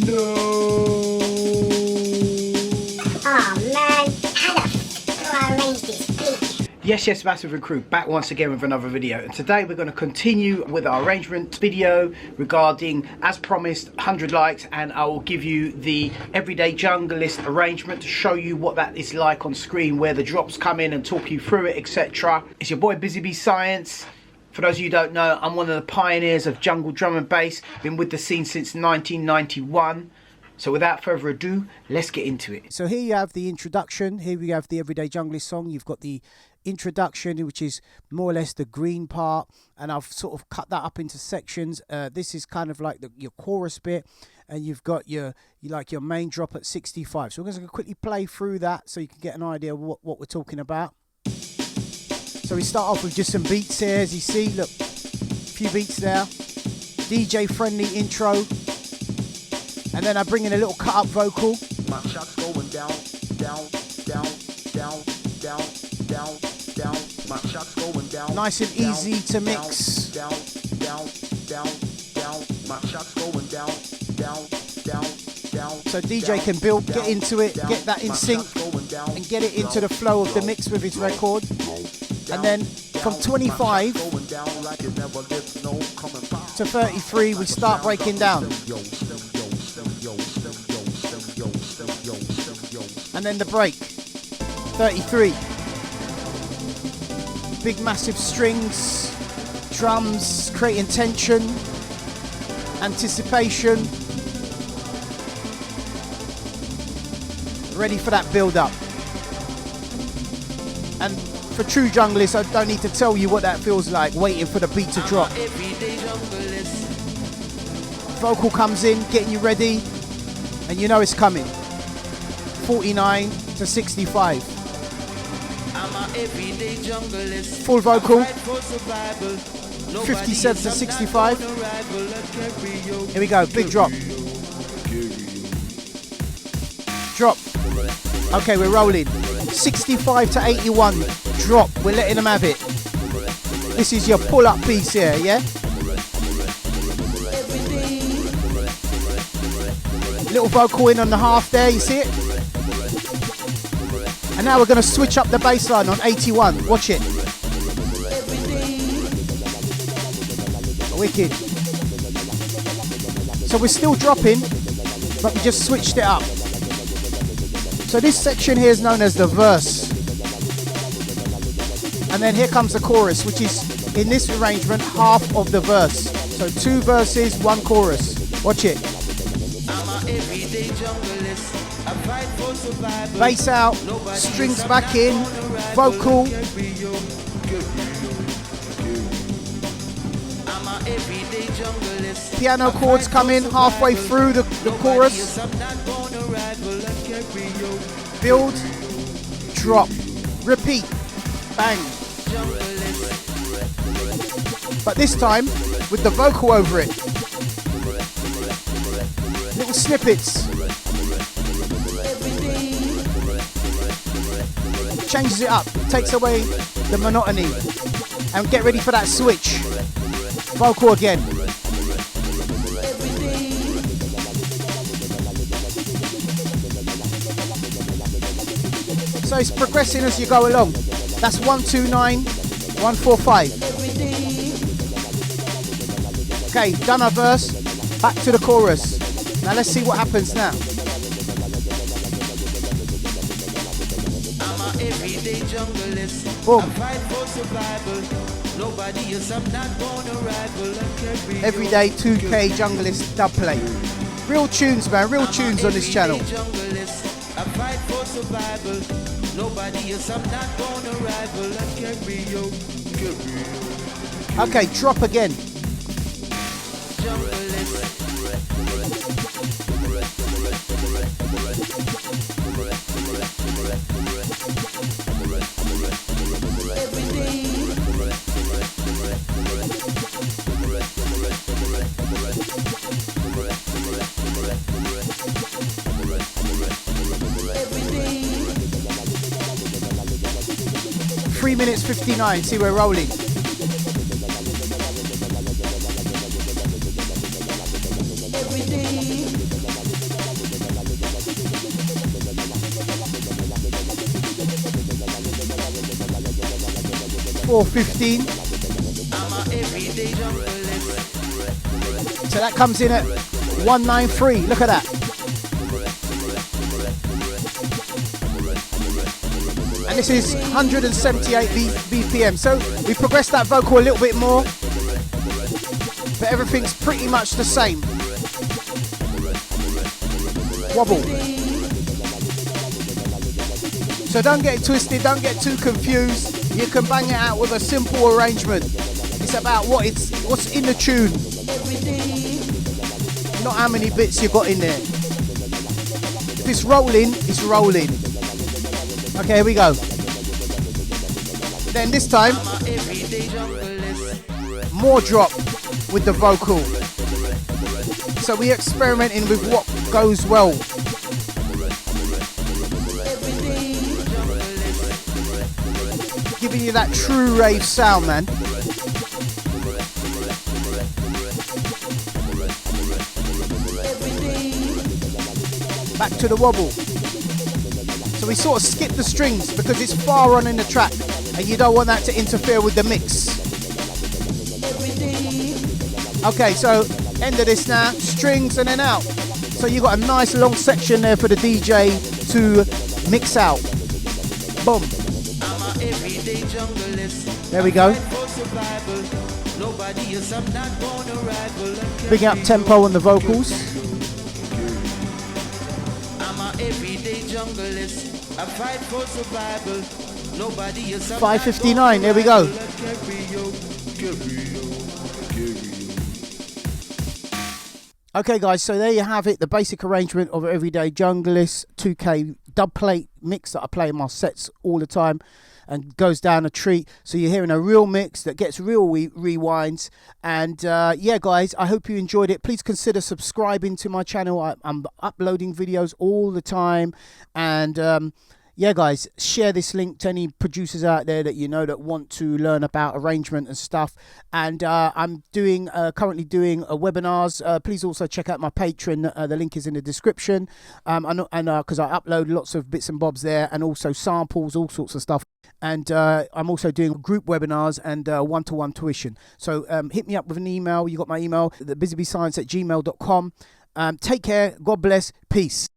No. Oh man, how the f do I arrange this, please? Yes, Massive and Crew, back once again with another video. And today we're going to continue with our arrangement video regarding, as promised, 100 likes, and I will give you the everyday Junglist arrangement to show you what that is like on screen, where the drops come in and talk you through it, etc. It's your boy Busy Bee Science. For those of you who don't know, I'm one of the pioneers of jungle drum and bass, been with the scene since 1991. So without further ado, let's get into it. So here you have the introduction. Here we have the Everyday Junglist song. You've got the introduction, which is more or less the green part, and I've sort of cut that up into sections. This is kind of like your chorus bit, and you've got your main drop at 65. So we're going to quickly play through that so you can get an idea of what we're talking about. So we start off with just some beats here, as you see. Look, a few beats there. DJ friendly intro. And then I bring in a little cut up vocal. My shots going down, down, down, down, down, down, down. My shots going down. Nice and easy to mix. Down, down, down, down. My shots going down, down, down, down. So DJ can build, get into it, get that in sync, and get it into the flow of the mix with his record. And then from 25 to 33, we start breaking down. And then the break, 33. Big massive strings, drums, creating tension, anticipation. Ready for that build up. And for true junglists, I don't need to tell you what that feels like, waiting for the beat to drop. Vocal comes in, getting you ready, and you know it's coming. 49 to 65. Full vocal. 57 to 65. Here we go, big drop. Drop. Okay, we're rolling. 65 to 81. Drop. We're letting them have it. This is your pull-up piece here, yeah? Little vocal in on the half there, you see it? And now we're going to switch up the bass line on 81. Watch it. Wicked. So we're still dropping, but we just switched it up. So this section here is known as the verse. And then here comes the chorus, which is, in this arrangement, half of the verse. So 2 verses, 1 chorus. Watch it. Bass out, strings back in, vocal. Piano chords come in halfway through the chorus. Build, drop, repeat, bang. But this time with the vocal over it. Little snippets. Changes it up, takes away the monotony. And get ready for that switch. Vocal again. So it's progressing as you go along. That's 1, 2, 9, 1, 4, 5. Okay, done our verse. Back to the chorus. Now let's see what happens now. Boom. Everyday 2K Junglist dub play. Real tunes, man. Real tunes on this channel. Okay, drop again. Three minutes 59. See, we're rolling. 415. So that comes in at 193. Look at that. And this is 178 BPM. So we progressed that vocal a little bit more, but everything's pretty much the same. Wobble. So don't get twisted, don't get too confused. You can bang it out with a simple arrangement. It's about what's in the tune, not how many bits you got in there. If it's rolling, it's rolling. Okay, here we go. Then this time, more drop with the vocal. So we're experimenting with what goes well. Giving you that true rave sound, man. Back to the wobble. So we sort of skip the strings because it's far on in the track and you don't want that to interfere with the mix. Okay, so end of this now, strings and then out. So you got a nice long section there for the DJ to mix out. Boom. There we go. Bring up tempo on the vocals. 5:59, there we go. Okay guys, so there you have it, the basic arrangement of Everyday Junglist 2K dub plate mix that I play in my sets all the time and goes down a treat. So you're hearing a real mix that gets real rewinds. And yeah guys, I hope you enjoyed it. Please consider subscribing to my channel. I'm uploading videos all the time. And yeah guys, share this link to any producers out there that you know that want to learn about arrangement and stuff. And I'm doing currently doing webinars. Please also check out my Patreon. The link is in the description. And because I upload lots of bits and bobs there, and also samples, all sorts of stuff. And I'm also doing group webinars and one-to-one tuition. So hit me up with an email. You got my email, thebusybscience@gmail.com. Take care. God bless. Peace.